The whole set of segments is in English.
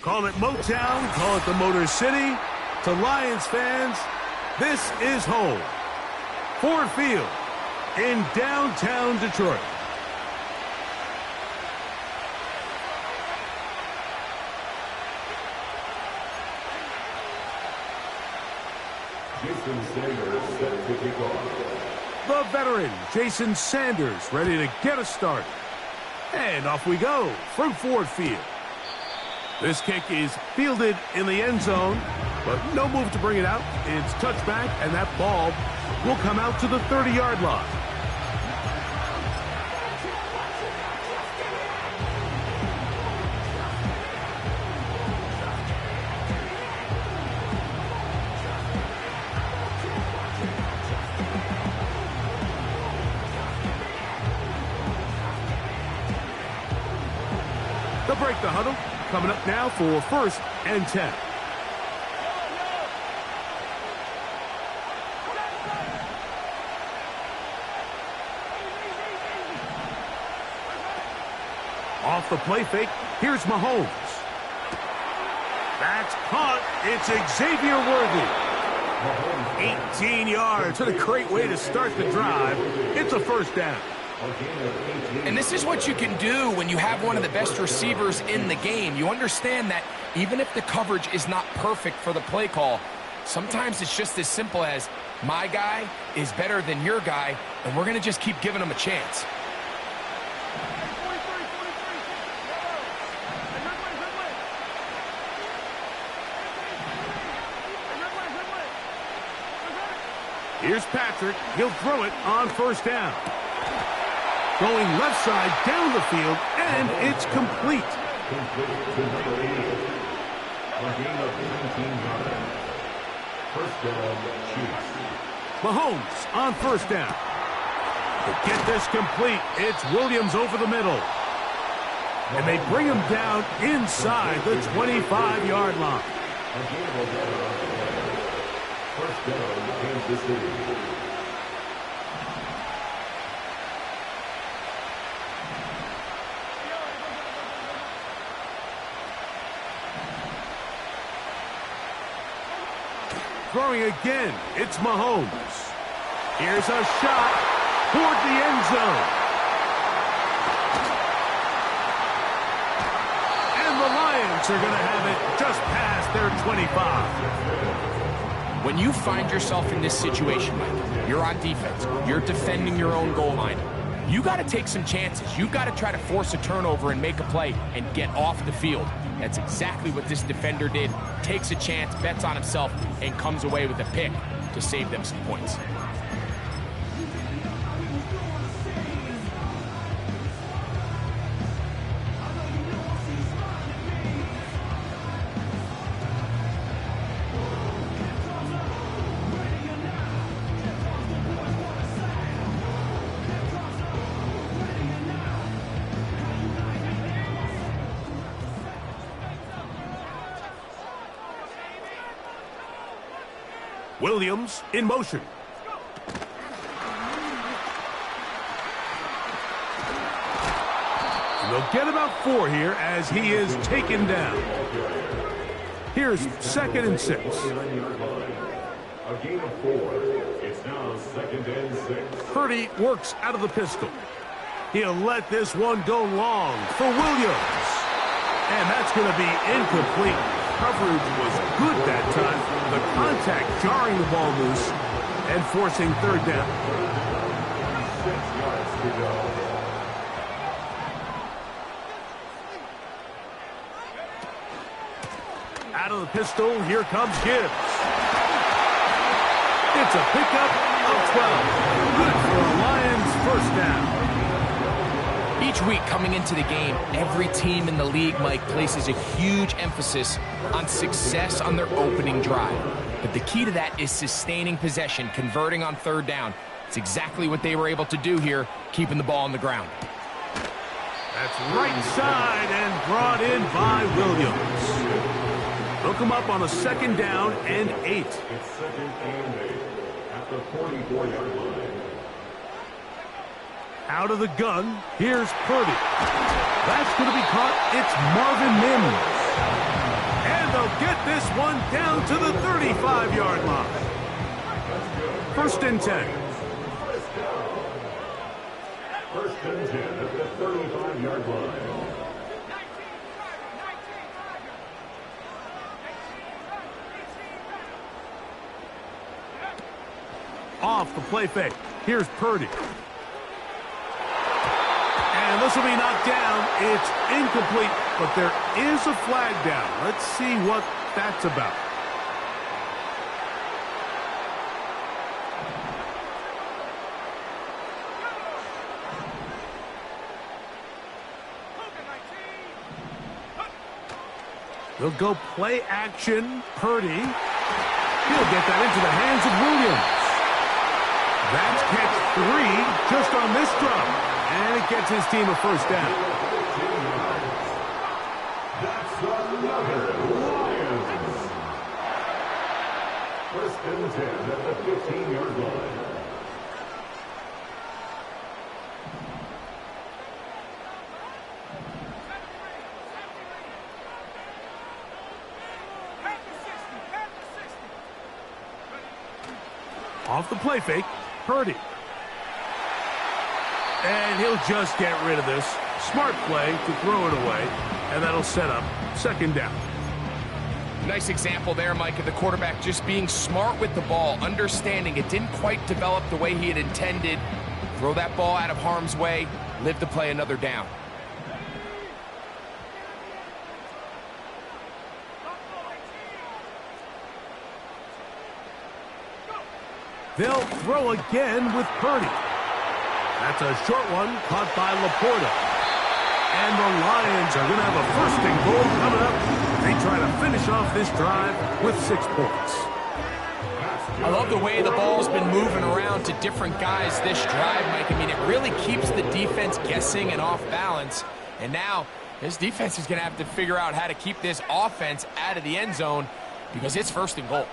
Call it Motown, call it the Motor City. To Lions fans, this is home. Ford Field in downtown Detroit. Jason Sanders set to kick off. The veteran, Jason Sanders, ready to get us started. And off we go from Ford Field. This kick is fielded in the end zone, but no move to bring it out. It's touchback, and that ball will come out to the 30-yard line. They'll break the huddle. Coming up now for 1st and 10. Off the play fake, here's Mahomes. That's caught. It's Xavier Worthy. 18 yards. What a great way to start the drive. It's a 1st down. And this is what you can do when you have one of the best receivers in the game. You understand that even if the coverage is not perfect for the play call, sometimes it's just as simple as my guy is better than your guy, and we're going to just keep giving him a chance. Here's Patrick. He'll throw it on 1st down. Going left side down the field, and it's complete. Complete to number 8. A gain of 17 yards. 1st down, Chiefs. Mahomes on 1st down. To get this complete, it's Williams over the middle. And they bring him down inside the 25-yard line. A gain of 11 on the play. 1st down, Kansas City. Throwing again, it's Mahomes. Here's a shot toward the end zone. And the Lions are going to have it just past their 25. When you find yourself in this situation, Mike, you're on defense, you're defending your own goal line, you got to take some chances. You got to try to force a turnover and make a play and get off the field. That's exactly what this defender did. Takes a chance, bets on himself, and comes away with a pick to save them some points. Williams in motion. And they'll get about 4 here as he is taken down. Here's 2nd and 6. A gain of 4. It's now 2nd and 6. Purdy works out of the pistol. He'll let this one go long for Williams. And that's going to be incomplete. Coverage was good that time. The contact jarring the ball loose and forcing 3rd down. 6 yards to go. Out of the pistol, here comes Gibbs. It's a pickup of 12. Good for a Lions 1st down. Each week coming into the game, every team in the league, Mike, places a huge emphasis on success on their opening drive. But the key to that is sustaining possession, converting on 3rd down. It's exactly what they were able to do here, keeping the ball on the ground. That's right side and brought in by Williams. Hook him up on a 2nd down and 8. It's 2nd and 8 at the 44-yard line. Out of the gun, here's Purdy. That's going to be caught. It's Marvin Mims. they'll get this one down to the 35-yard line. 1st and 10. First and 10 at the 35-yard line. Off the play fake. Here's Purdy. And this will be knocked down. It's incomplete, but there is a flag down. Let's see what that's about. They'll go play action. Purdy. He'll get that into the hands of Williams. That's catch 3 just on this drive. And it gets his team a first down. That's another Lions. First and 10 at the 15-yard line. Off the play fake, Purdy. And he'll just get rid of this. Smart play to throw it away, and that'll set up 2nd down. Nice example there, Mike, of the quarterback just being smart with the ball, understanding it didn't quite develop the way he had intended. Throw that ball out of harm's way, live to play another down. They'll throw again with Purdy. That's a short one caught by Laporta. And the Lions are going to have a 1st and goal coming up. They try to finish off this drive with 6 points. I love the way the ball's been moving around to different guys this drive, Mike. I mean, it really keeps the defense guessing and off balance. And now, this defense is going to have to figure out how to keep this offense out of the end zone because it's 1st and goal.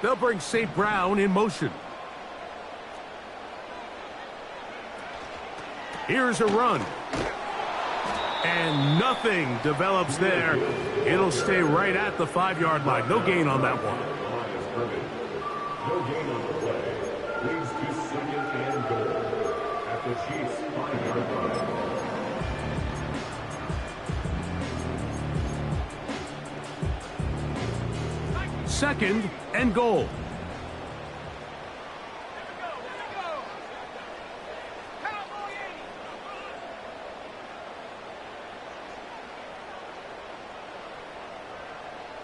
They'll bring St. Brown in motion. Here's a run. And nothing develops there. It'll stay right at the 5-yard line. No gain on that one. No gain on the play. Leads to 2nd and goal at the Chiefs' 5-yard line. Second and goal.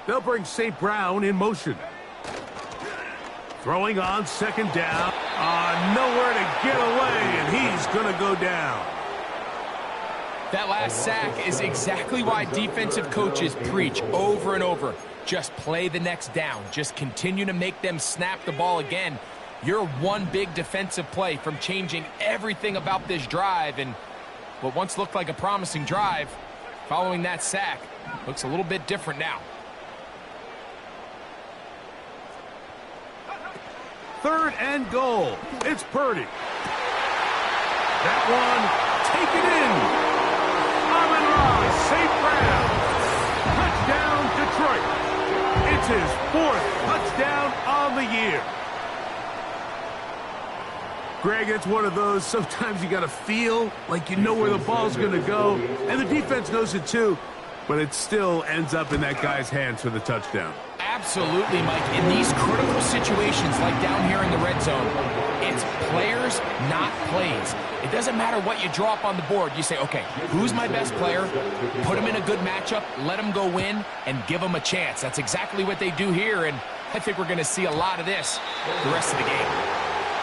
They'll bring St. Brown in motion. Throwing on 2nd down. Nowhere to get away, and he's going to go down. That last sack is exactly why defensive coaches preach over and over. Just play the next down. Just continue to make them snap the ball again. You're one big defensive play from changing everything about this drive, and what once looked like a promising drive, following that sack, looks a little bit different now. 3rd and goal. It's Purdy. That one, take it in. Amon-Ra, St. Brown. Touchdown, Detroit. It's his 4th touchdown on the year. Greg, it's one of those, sometimes you got to feel like you know where the ball's going to go, and the defense knows it too, but it still ends up in that guy's hands for the touchdown. Absolutely, Mike. In these critical situations, like down here in the red zone, it's players, not plays. It doesn't matter what you draw up on the board. You say, okay, who's my best player? Put him in a good matchup, let him go win, and give him a chance. That's exactly what they do here, and I think we're going to see a lot of this the rest of the game.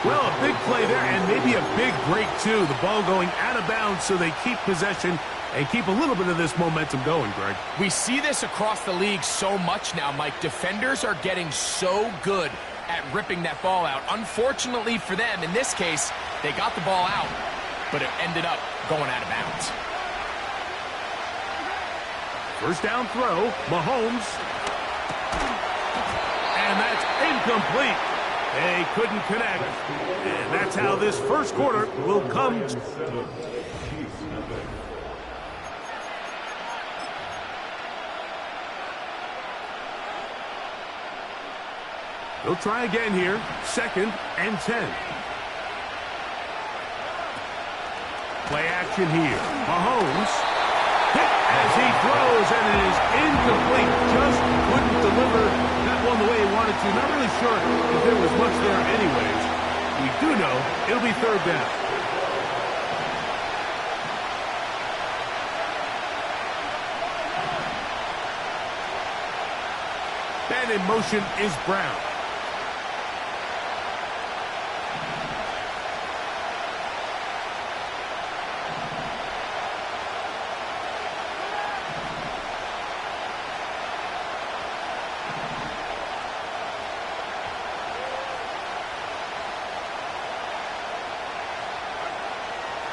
Well, a big play there, and maybe a big break, too. The ball going out of bounds so they keep possession and keep a little bit of this momentum going, Greg. We see this across the league so much now, Mike. Defenders are getting so good at ripping that ball out. Unfortunately for them, in this case, they got the ball out, but it ended up going out of bounds. 1st down throw, Mahomes. And that's incomplete. They couldn't connect. And that's how this 1st quarter will come. He'll try again here. 2nd and 10. Play action here. Mahomes hit as he throws, and it is incomplete. Just couldn't deliver that one the way he wanted to. Not really sure if there was much there anyways. We do know it'll be 3rd down. And in motion is Brown.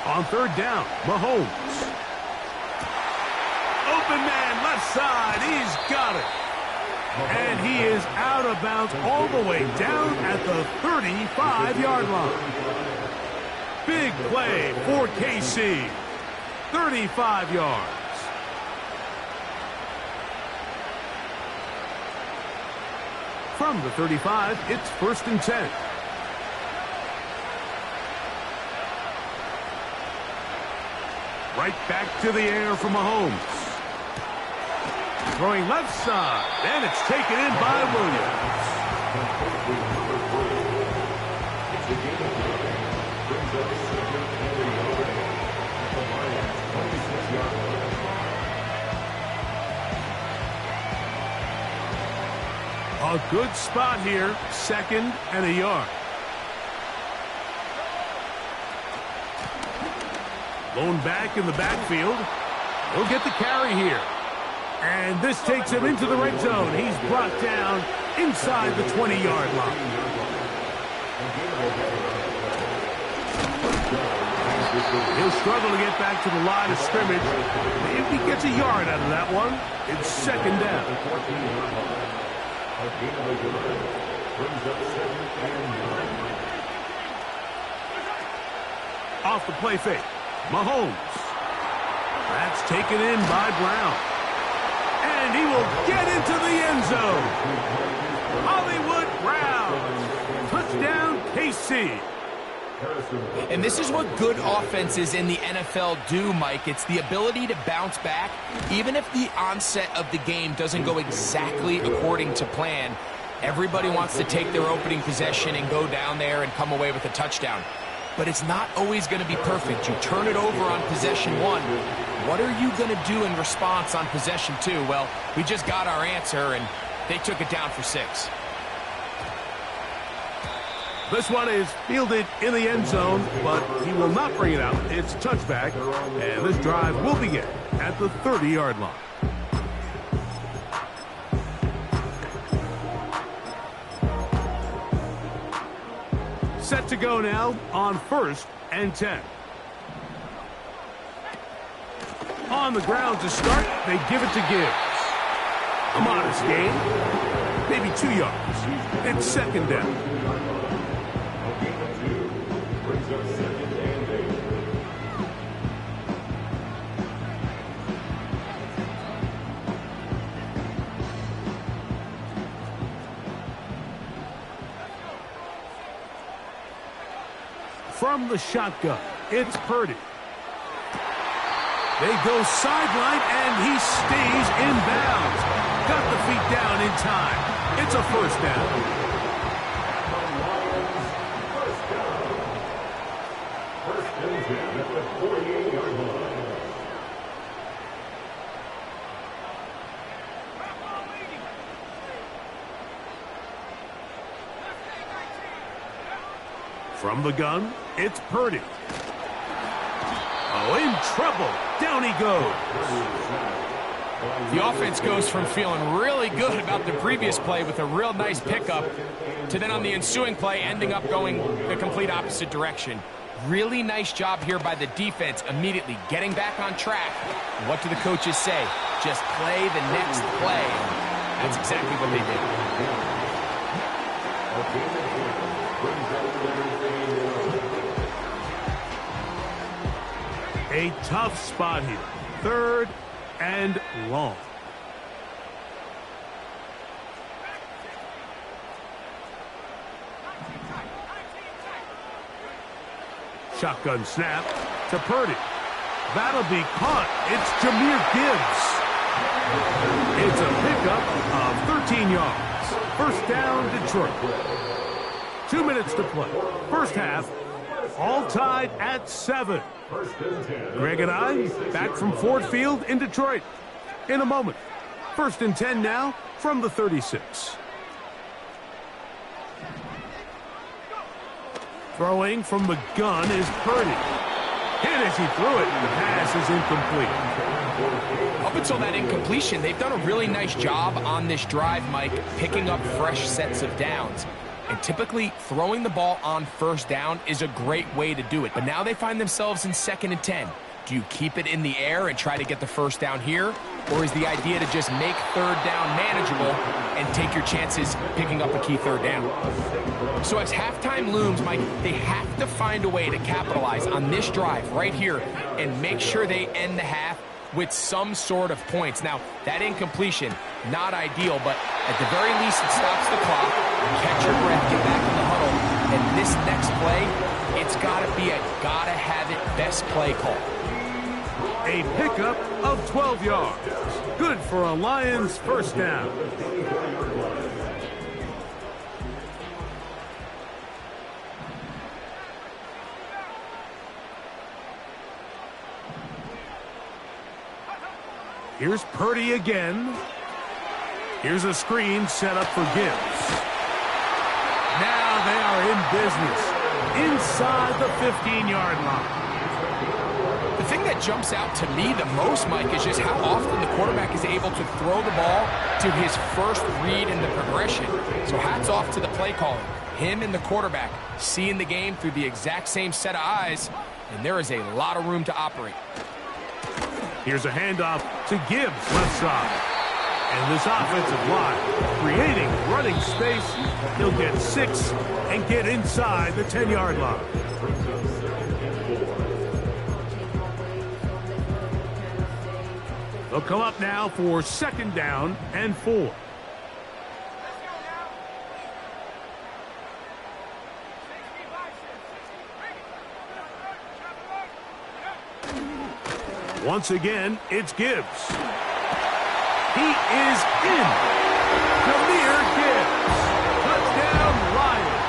On 3rd down, Mahomes. Open man, left side. He's got it. And he is out of bounds all the way down at the 35-yard line. Big play for KC. 35 yards. From the 35, it's 1st and 10. Right back to the air for Mahomes. Throwing left side, and it's taken in by Williams. A good spot here, 2nd and a yard. Lone back in the backfield. He'll get the carry here. And this takes him into the red zone. He's brought down inside the 20-yard line. He'll struggle to get back to the line of scrimmage. If he gets a yard out of that one, it's 2nd down. Off the play fake. Mahomes. That's taken in by Brown. And he will get into the end zone. Hollywood Brown. Touchdown, KC. And this is what good offenses in the NFL do, Mike. It's the ability to bounce back. Even if the onset of the game doesn't go exactly according to plan, everybody wants to take their opening possession and go down there and come away with a touchdown. But it's not always going to be perfect. You turn it over on possession 1. What are you going to do in response on possession 2? Well, we just got our answer, and they took it down for 6. This one is fielded in the end zone, but he will not bring it out. It's a touchback, and this drive will begin at the 30-yard line. Set to go now on 1st and 10. On the ground to start, they give it to Gibbs. A modest gain, maybe 2 yards. It's 2nd down. From the shotgun, it's Purdy. They go sideline, and he stays in bounds. Got the feet down in time. It's a 1st down. From the gun, it's Purdy. Oh, in trouble. Down he goes. The offense goes from feeling really good about the previous play with a real nice pickup to then on the ensuing play ending up going the complete opposite direction. Really nice job here by the defense immediately getting back on track. What do the coaches say? Just play the next play. That's exactly what they did. A tough spot here. 3rd and long. Shotgun snap to Purdy. That'll be caught. It's Jahmyr Gibbs. It's a pickup of 13 yards. First down, Detroit. 2 minutes to play. First half, all tied at 7. Greg and I back from Ford Field in Detroit in a moment. 1st and 10 now from the 36. Throwing from the gun is Purdy. Hit as he threw it. The pass is incomplete. Up until that incompletion, they've done a really nice job on this drive, Mike, picking up fresh sets of downs. And typically, throwing the ball on first down is a great way to do it. But now they find themselves in 2nd and 10. Do you keep it in the air and try to get the first down here? Or is the idea to just make 3rd down manageable and take your chances picking up a key 3rd down? So as halftime looms, Mike, they have to find a way to capitalize on this drive right here and make sure they end the half with some sort of points. Now, that incompletion, not ideal, but at the very least, it stops the clock. Catch your breath, get back in the huddle, and this next play, it's got to be a gotta-have-it best play call. A pickup of 12 yards. Good for a Lions first down. Here's Purdy again. Here's a screen set up for Gibbs. Now they are in business inside the 15-yard line. The thing that jumps out to me the most, Mike, is just how often the quarterback is able to throw the ball to his first read in the progression. So hats off to the play calling. Him and the quarterback seeing the game through the exact same set of eyes, and there is a lot of room to operate. Here's a handoff to Gibbs, left side. And this offensive line creating running space. He'll get 6 and get inside the 10-yard line. They'll come up now for 2nd down and 4. Once again, it's Gibbs. He is in. Jahmyr Gibbs. Touchdown, Lions.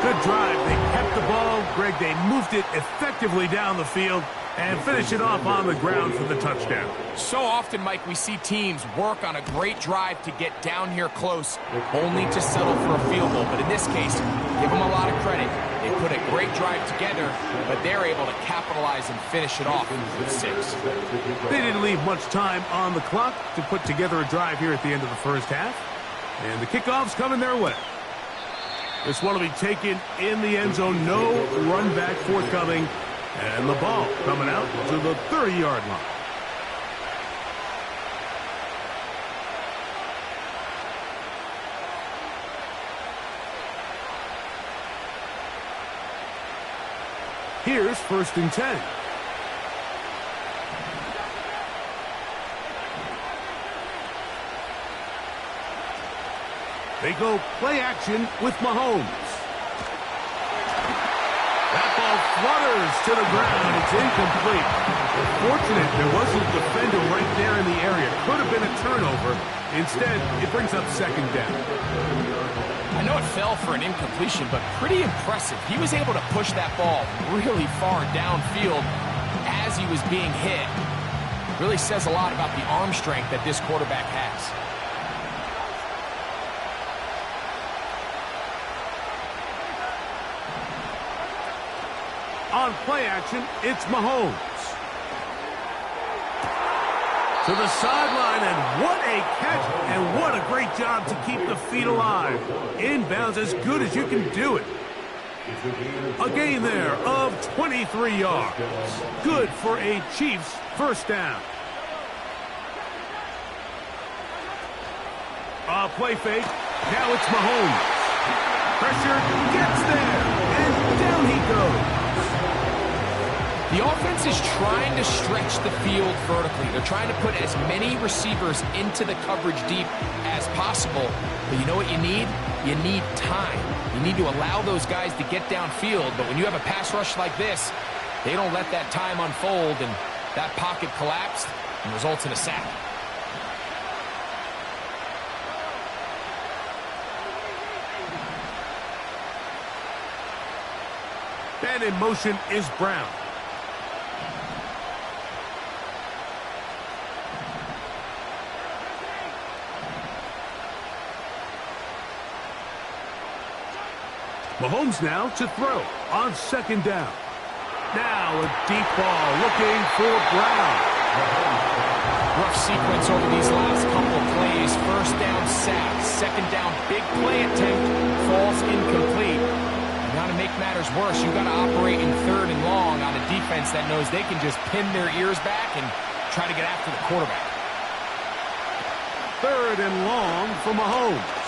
Good drive. They kept the ball. Greg, they moved it effectively down the field and finish it off on the ground for the touchdown. So often, Mike, we see teams work on a great drive to get down here close, only to settle for a field goal. But in this case, give them a lot of credit. They put a great drive together, but they're able to capitalize and finish it off with 6. They didn't leave much time on the clock to put together a drive here at the end of the first half. And the kickoff's coming their way. This one will be taken in the end zone. No run back forthcoming. And the ball coming out to the 30-yard line. Here's 1st and 10. They go play action with Mahomes. That ball flutters to the ground. It's incomplete. Fortunate there wasn't a defender right there in the area. Could have been a turnover. Instead, it brings up 2nd down. I know it fell for an incompletion, but pretty impressive. He was able to push that ball really far downfield as he was being hit. Really says a lot about the arm strength that this quarterback has. On play action, it's Mahomes. To the sideline, and what a catch, and what a great job to keep the feet alive. Inbounds as good as you can do it. A gain there of 23 yards. Good for a Chiefs first down. A play fake. Now it's Mahomes. Pressure gets there, and down he goes. The offense defense is trying to stretch the field vertically. They're trying to put as many receivers into the coverage deep as possible. But you know what you need? You need time. You need to allow those guys to get downfield. But when you have a pass rush like this, they don't let that time unfold, and that pocket collapsed and results in a sack. And in motion is Brown. Mahomes now to throw on second down. Now a deep ball looking for Brown. Rough sequence over these last couple of plays. First down sack, second down big play attempt, falls incomplete. Now to make matters worse, you've got to operate in third and long on a defense that knows they can just pin their ears back and try to get after the quarterback. Third and long for Mahomes.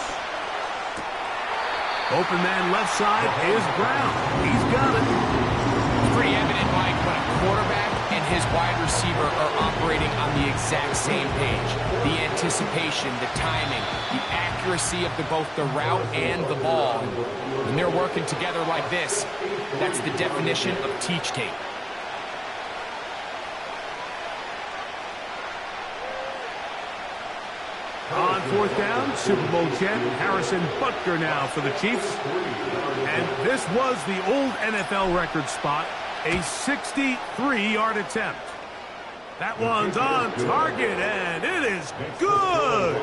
Open man left side is Brown. He's got it. It's pretty evident, Mike, when a quarterback and his wide receiver are operating on the exact same page. The anticipation, the timing, the accuracy of both the route and the ball. When they're working together like this, that's the definition of teach tape. On fourth down, Super Bowl champ Harrison Butker now for the Chiefs. And this was the old NFL record spot, a 63-yard attempt. That one's on target, and it is good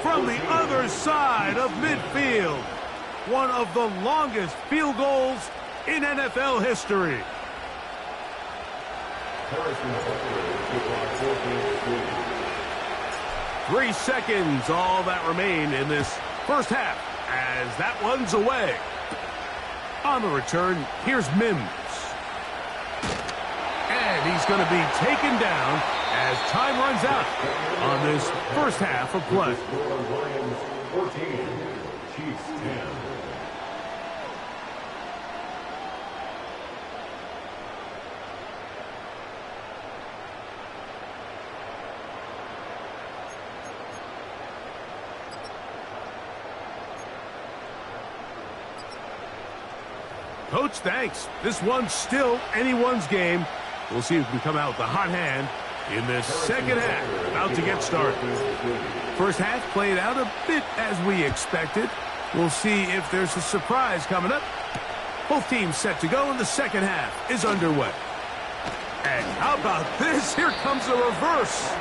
from the other side of midfield. One of the longest field goals in NFL history. 3 seconds, all that remain in this first half, as that one's away. On the return, here's Mims. And he's going to be taken down as time runs out on this first half of play. Lions 14, Chiefs 10. Coach, thanks. This one's still anyone's game. We'll see who can come out with the hot hand in this second half. About to get started. First half played out a bit as we expected. We'll see if there's a surprise coming up. Both teams set to go, and the second half is underway. And how about this? Here comes a reverse.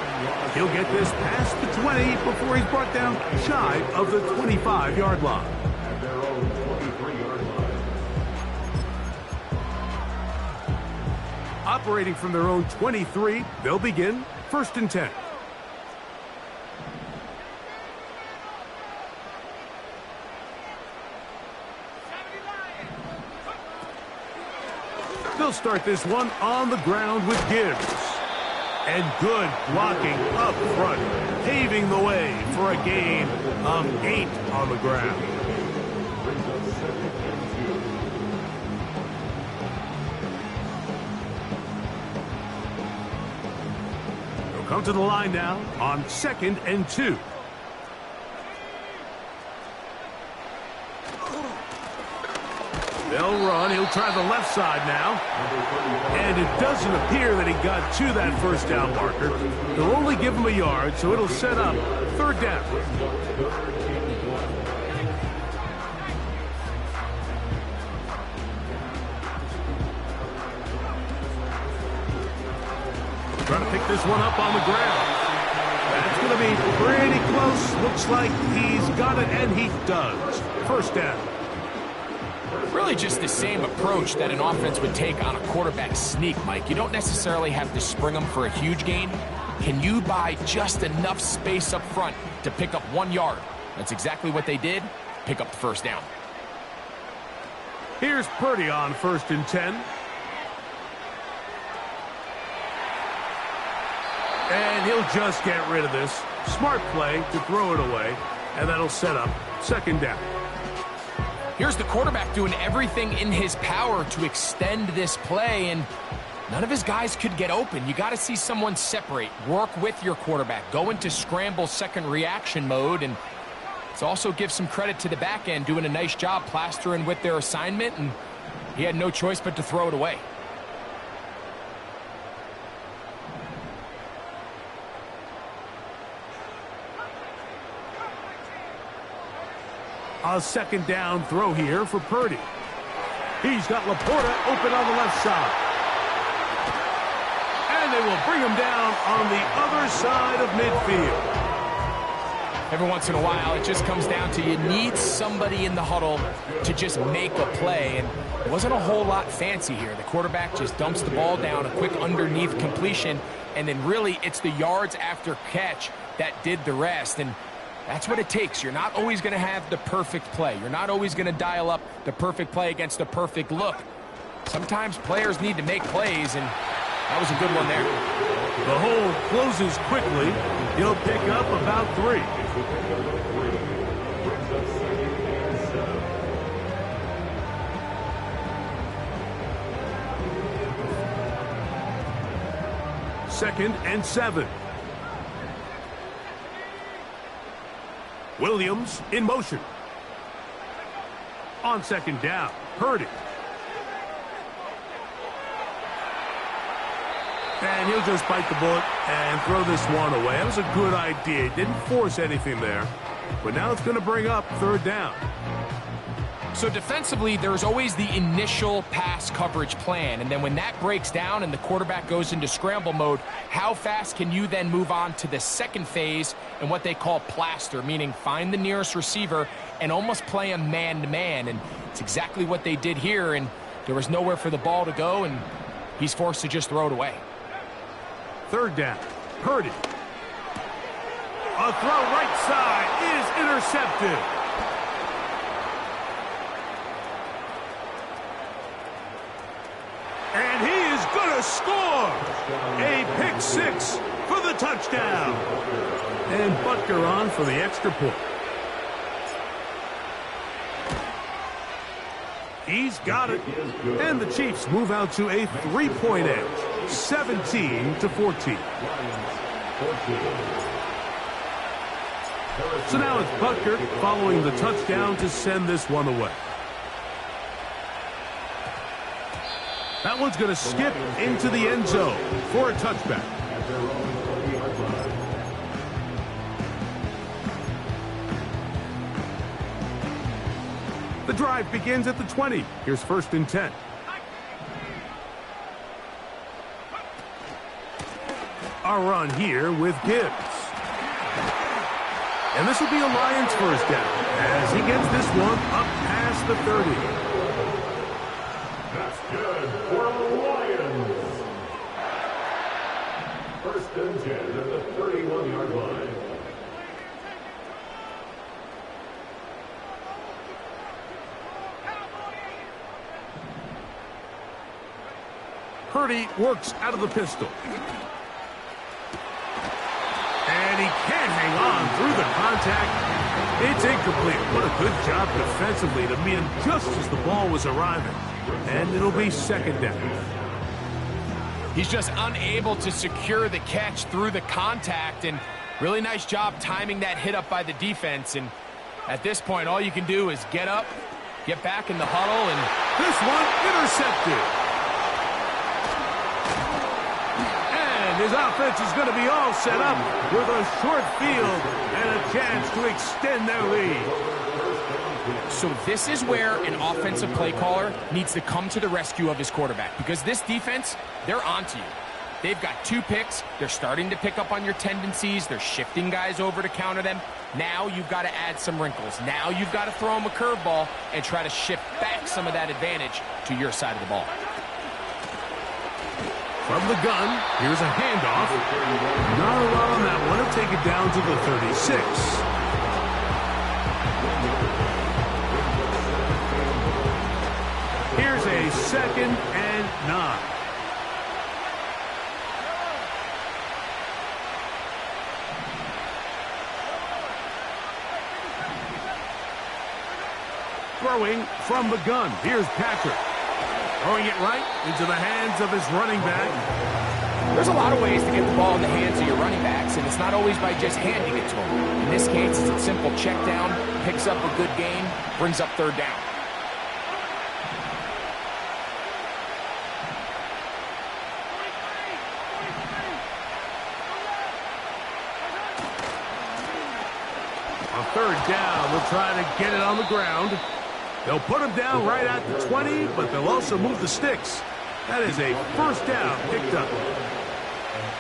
He'll get this past the 20 before he's brought down shy of the 25-yard line. At their own 23-yard line. Operating from their own 23, they'll begin first and 10. They'll start this one on the ground with Gibbs. And good blocking up front, paving the way for a gain of 8 on the ground. They'll come to the line now on 2nd and 2. They'll run. He'll try the left side now. And it doesn't appear that he got to that first down marker. They'll only give him a yard, so it'll set up third down. Trying to pick this one up on the ground. That's going to be pretty close. Looks like he's got it, and he does. First down. Really just the same approach that an offense would take on a quarterback sneak, Mike. You don't necessarily have to spring them for a huge gain. Can you buy just enough space up front to pick up 1 yard? That's exactly what they did. Pick up the first down. Here's Purdy on 1st and 10. And he'll just get rid of this. Smart play to throw it away, and that'll set up second down. Here's the quarterback doing everything in his power to extend this play, and None of his guys could get open. You got to see someone separate, work with your quarterback, go into scramble second reaction mode, and it's also give some credit to the back end doing a nice job plastering with their assignment, and he had no choice but to throw it away. A second down throw here for Purdy. He's got Laporta open on the left side. And they will bring him down on the other side of midfield. Every once in a while, it just comes down to you need somebody in the huddle to just make a play. And it wasn't a whole lot fancy here. The quarterback just dumps the ball down, a quick underneath completion, and then really it's the yards after catch that did the rest. And that's what it takes. You're not always going to have the perfect play. You're not always going to dial up the perfect play against the perfect look. Sometimes players need to make plays, and that was a good one there. The hole closes quickly. He'll pick up about 3. Second and 7. Williams in motion. On second down, Purdy. And he'll just bite the bullet and throw this one away. That was a good idea. Didn't force anything there. But now it's going to bring up third down. So defensively, there's always the initial pass coverage plan. And then when that breaks down and the quarterback goes into scramble mode, how fast can you then move on to the second phase and what they call plaster, meaning find the nearest receiver and almost play him man-to-man. And it's exactly what they did here. And there was nowhere for the ball to go, and he's forced to just throw it away. Third down, Purdy. A throw right side is intercepted. And he is going to score. A pick 6 for the touchdown. And Butker on for the extra point. He's got it. And the Chiefs move out to a 3-point edge. 17-14. So now it's Butker following the touchdown to send this one away. That one's going to skip into the end zone for a touchback. The drive begins at the 20. Here's first and 10. A run here with Gibbs. And this will be a Lions first down as he gets this one up past the 30. That's good for the Lions. First and 10 at the 31-yard line. Purdy works out of the pistol. And he can't hang on through the contact. It's incomplete. What a good job defensively to meet him just as the ball was arriving. And it'll be second down. He's just unable to secure the catch through the contact, and really nice job timing that hit up by the defense. And at this point, all you can do is get up, get back in the huddle, and this one intercepted. His offense is going to be all set up with a short field and a chance to extend their lead. So this is where an offensive play caller needs to come to the rescue of his quarterback, because this defense, they're onto you. They've got 2 picks. They're starting to pick up on your tendencies. They're shifting guys over to counter them. Now you've got to add some wrinkles. Now you've got to throw them a curveball and try to shift back some of that advantage to your side of the ball. From the gun, here's a handoff. Not a lot on that one. He'll take it down to the 36. Here's a second and 9. Throwing from the gun. Here's Patrick. Throwing it right into the hands of his running back. There's a lot of ways to get the ball in the hands of your running backs, and it's not always by just handing it to them. In this case, it's a simple check down, picks up a good gain, brings up third down. On third down, they'll try to get it on the ground. They'll put him down right at the 20, but they'll also move the sticks. That is a first down picked up.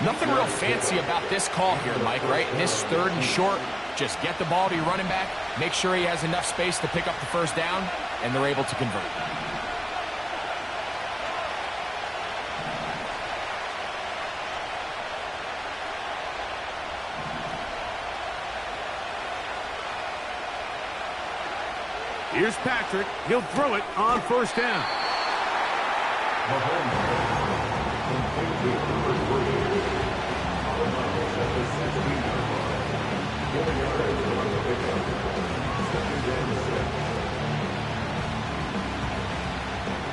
Nothing real fancy about this call here, Mike, right? In this third and short, just get the ball to your running back, make sure he has enough space to pick up the first down, and they're able to convert. Here's Patrick. He'll throw it on first down.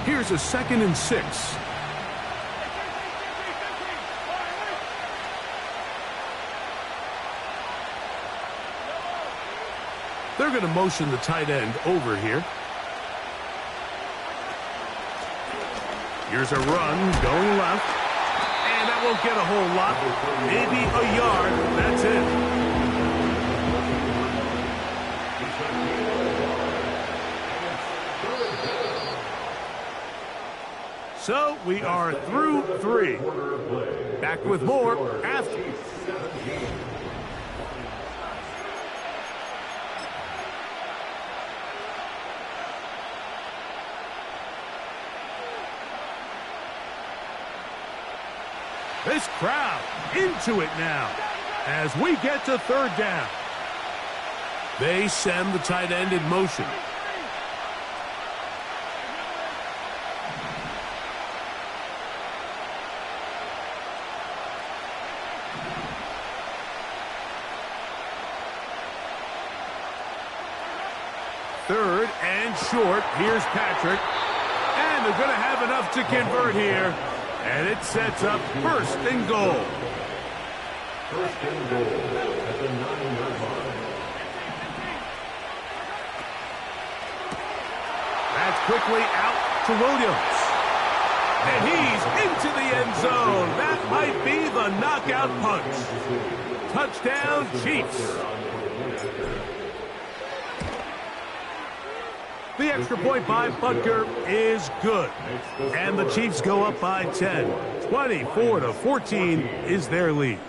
Here's a 2nd and 6. They're going to motion the tight end over here. Here's a run going left. And that won't get a whole lot. Maybe a yard. That's it. So we are through 3. Back with more after. This crowd into it now as we get to third down. They send the tight end in motion. Third and short. Here's Patrick. And they're going to have enough to convert here. And it sets up first and goal. First and goal at the 9-yard line. That's quickly out to Williams. And he's into the end zone. That might be the knockout punch. Touchdown, Chiefs. The extra point by Butker is good. And the Chiefs go up by 10. 24-14 is their lead.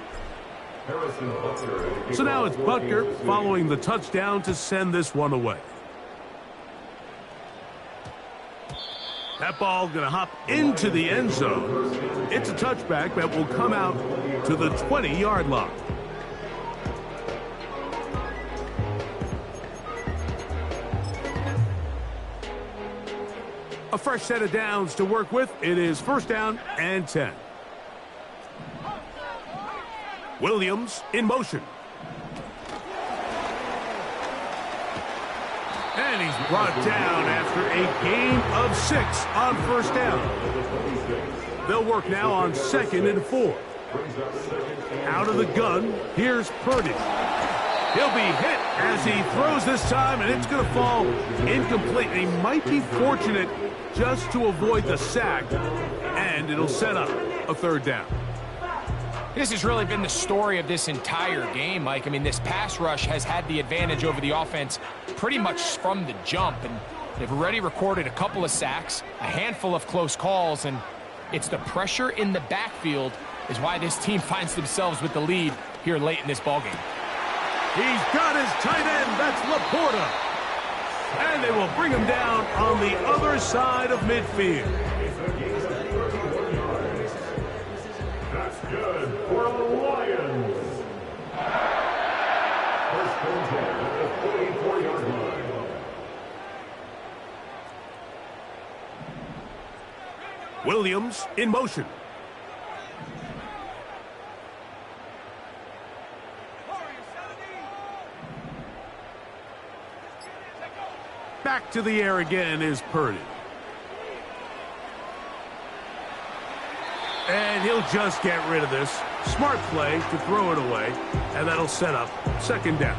So now it's Butker following the touchdown to send this one away. That ball going to hop into the end zone. It's a touchback that will come out to the 20-yard line. A fresh set of downs to work with. It is first down and 10. Williams in motion. And he's brought down after a gain of 6 on first down. They'll work now on 2nd and 4. Out of the gun, here's Purdy. He'll be hit as he throws this time, and it's going to fall incomplete. He might be fortunate just to avoid the sack, and it'll set up a third down. This has really been the story of this entire game, Mike. I mean, this pass rush has had the advantage over the offense pretty much from the jump, and they've already recorded a couple of sacks, a handful of close calls, and it's the pressure in the backfield is why this team finds themselves with the lead here late in this ballgame. He's got his tight end. That's Laporta. And they will bring him down on the other side of midfield. That's good for the Lions. First and 10 at the 44-yard line. Williams in motion. Back to the air again is Purdy. And he'll just get rid of this. Smart play to throw it away, and that'll set up second down.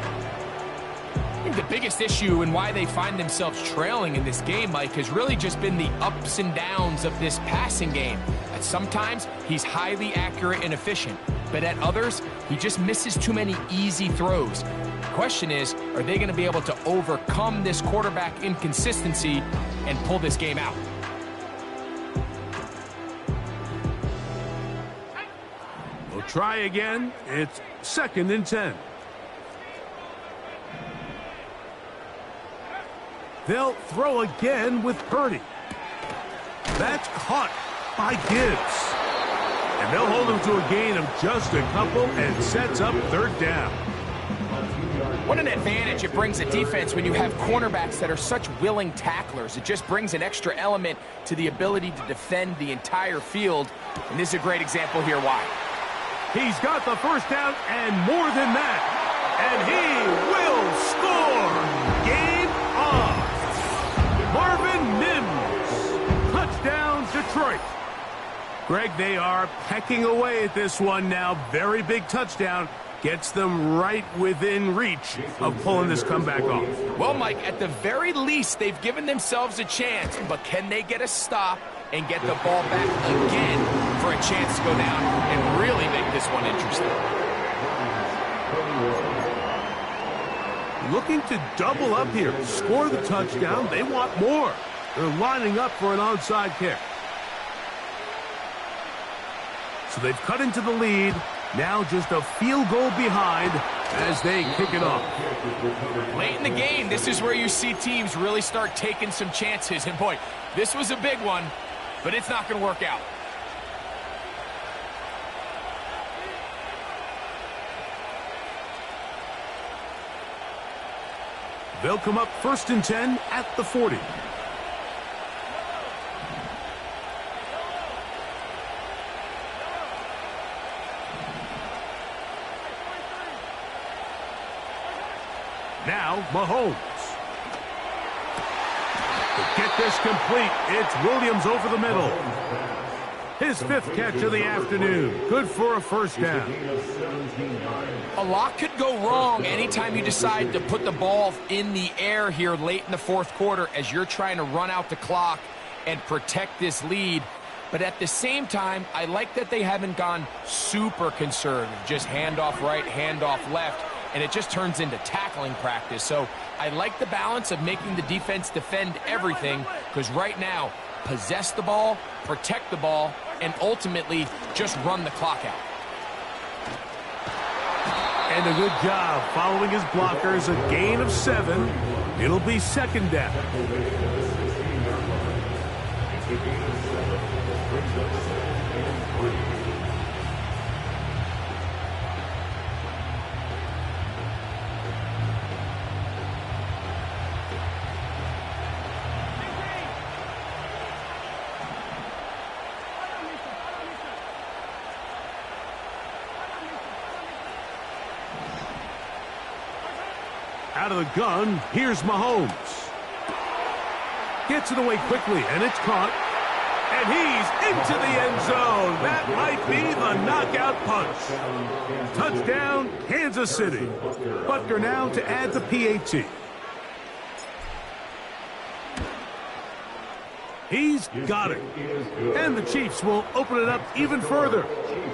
I think the biggest issue and why they find themselves trailing in this game, Mike, has really just been the ups and downs of this passing game. At sometimes, he's highly accurate and efficient, but at others, he just misses too many easy throws. The question is, are they going to be able to overcome this quarterback inconsistency and pull this game out? We'll try again. It's 2nd and 10. They'll throw again with Purdy. That's caught by Gibbs. And they'll hold him to a gain of just a couple and sets up 3rd down. What an advantage it brings a defense when you have cornerbacks that are such willing tacklers. It just brings an extra element to the ability to defend the entire field. And this is a great example here why. He's got the 1st down and more than that. And he will score. Game on. Marvin Mims. Touchdown, Detroit. Greg, they are pecking away at this one now. Very big touchdown. Gets them right within reach of pulling this comeback off. Well, Mike, at the very least, they've given themselves a chance. But can they get a stop and get the ball back again for a chance to go down and really make this one interesting? Looking to double up here. Score the touchdown. They want more. They're lining up for an onside kick. So they've cut into the lead. Now just a field goal behind as they kick it off. Late in the game, this is where you see teams really start taking some chances. And boy, this was a big one, but it's not going to work out. They'll come up 1st and 10 at the 40. Now, Mahomes. To get this complete, it's Williams over the middle. His 5th catch of the afternoon. Good for a 1st down. A lot could go wrong anytime you decide to put the ball in the air here late in the 4th quarter as you're trying to run out the clock and protect this lead. But at the same time, I like that they haven't gone super conservative. Just handoff right, handoff left. And it just turns into tackling practice. So I like the balance of making the defense defend everything, because right now, possess the ball, protect the ball, and ultimately just run the clock out. And a good job following his blockers, a gain of 7. It'll be 2nd down. Out of the gun, here's Mahomes. Gets it away quickly, and it's caught. And he's into the end zone. That might be the knockout punch. Touchdown, Kansas City. Butker now to add the PAT. He's got it. And the Chiefs will open it up even further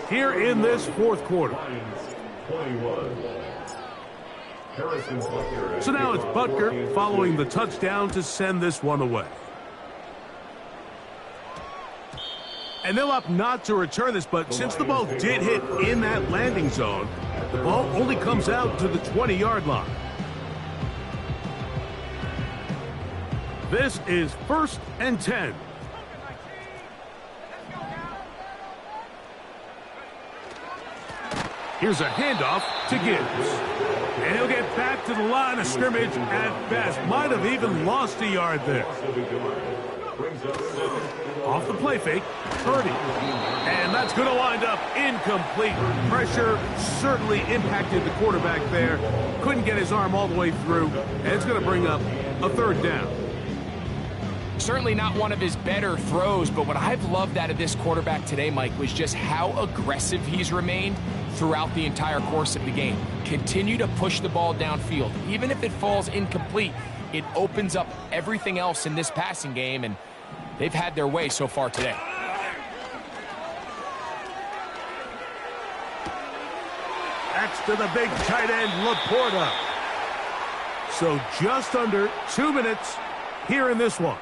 here in this 4th quarter. So now it's Butker following the touchdown to send this one away. And they'll opt not to return this, but since the ball did hit in that landing zone, the ball only comes out to the 20-yard line. This is 1st and 10. Here's a handoff to Gibbs. And he'll get back to the line of scrimmage at best. Might have even lost a yard there. Off the play fake, Purdy. And that's going to wind up incomplete. Pressure certainly impacted the quarterback there. Couldn't get his arm all the way through. And it's going to bring up a 3rd down. Certainly not one of his better throws, but what I've loved out of this quarterback today, Mike, was just how aggressive he's remained throughout the entire course of the game. Continue to push the ball downfield. Even if it falls incomplete, it opens up everything else in this passing game, and they've had their way so far today. Next to the big tight end, Laporta. So just under 2 minutes here in this one.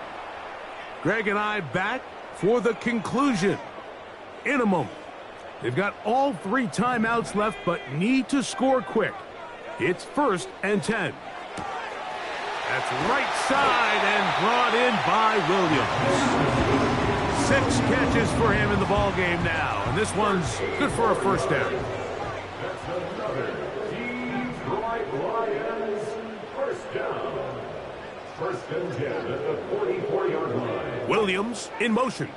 Greg and I back for the conclusion in a moment. They've got all 3 timeouts left, but need to score quick. It's 1st and 10. That's right side and brought in by Williams. 6 catches for him in the ball game now, and this one's good for a first down. That's another Detroit Lions first down. 1st and 10 at the 44-yard line. Williams in motion.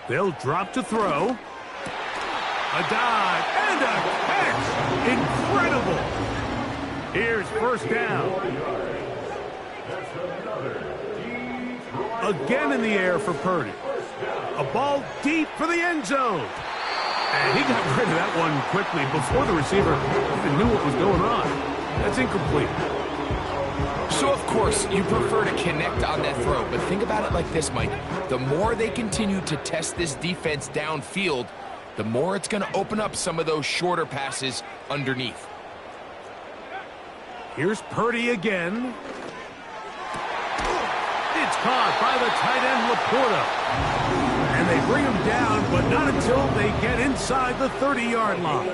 They'll drop to throw. A dive and a catch. Incredible. Here's first down. Again in the air for Purdy. A ball deep for the end zone. And he got rid of that one quickly before the receiver even knew what was going on. That's incomplete. So, of course, you prefer to connect on that throw, but think about it like this, Mike. The more they continue to test this defense downfield, the more it's going to open up some of those shorter passes underneath. Here's Purdy again. It's caught by the tight end, Laporta. And they bring him down, but not until they get inside the 30-yard line.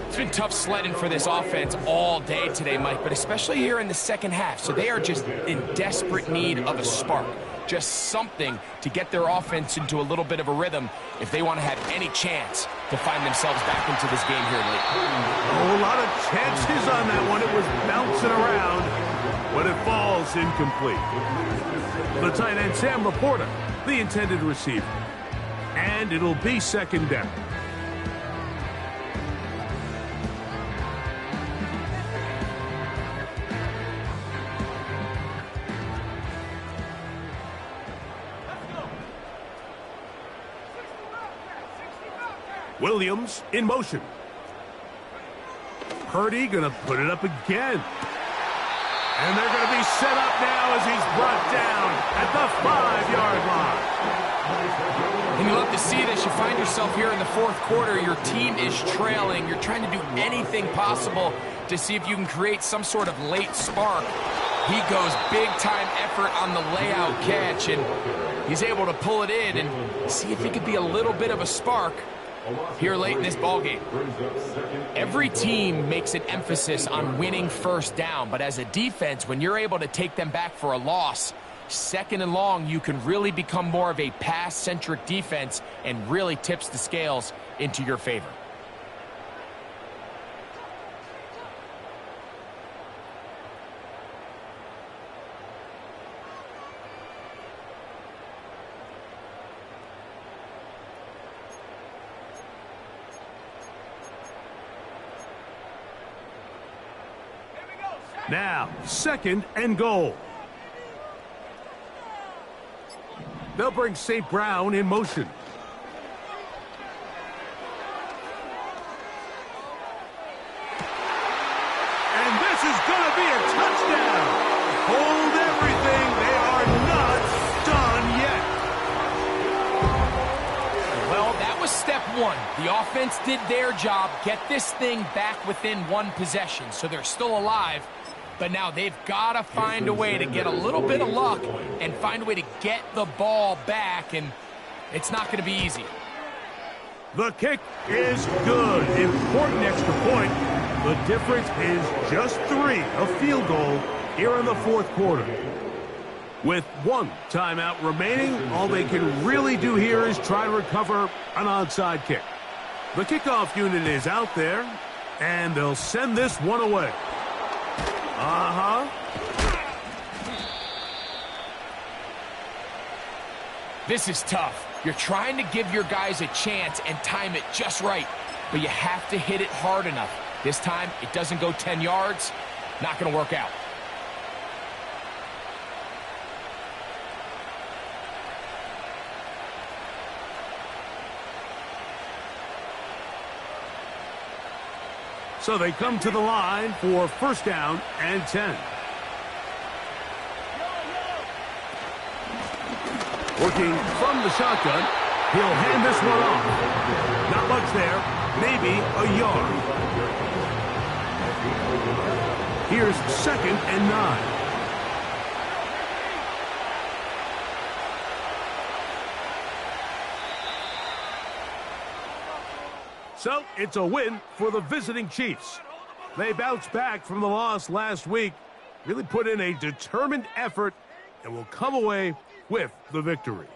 It's been tough sledding for this offense all day today, Mike, but especially here in the second half. So they are just in desperate need of a spark, just something to get their offense into a little bit of a rhythm if they want to have any chance to find themselves back into this game here late. Oh, a lot of chances on that one. It was bouncing around, but it falls incomplete. The tight end, Sam Laporta, the intended receiver. And it'll be 2nd down. Williams in motion. Purdy going to put it up again. And they're going to be set up now as he's brought down at the 5-yard line. And you love to see this. You find yourself here in the 4th quarter. Your team is trailing. You're trying to do anything possible to see if you can create some sort of late spark. He goes big-time effort on the layout catch, and he's able to pull it in and see if he could be a little bit of a spark here late in this ballgame. Every team makes an emphasis on winning first down, but as a defense, when you're able to take them back for a loss, 2nd and long, you can really become more of a pass-centric defense and really tips the scales into your favor. Now, 2nd and goal. They'll bring St. Brown in motion. And this is going to be a touchdown. Hold everything. They are not done yet. Well, that was step 1. The offense did their job, get this thing back within 1 possession, so they're still alive. But now they've got to find a way to get a little bit of luck and find a way to get the ball back, and it's not going to be easy. The kick is good. Important extra point. The difference is just 3, a field goal here in the 4th quarter. With 1 timeout remaining, all they can really do here is try to recover an onside kick. The kickoff unit is out there, and they'll send this one away. This is tough. You're trying to give your guys a chance and time it just right, but you have to hit it hard enough. This time, it doesn't go 10 yards. Not going to work out. So they come to the line for first down and 10. Working from the shotgun, he'll hand this one off. Not much there, maybe a yard. Here's second and 9. So it's a win for the visiting Chiefs. They bounced back from the loss last week, really put in a determined effort, and will come away with the victory.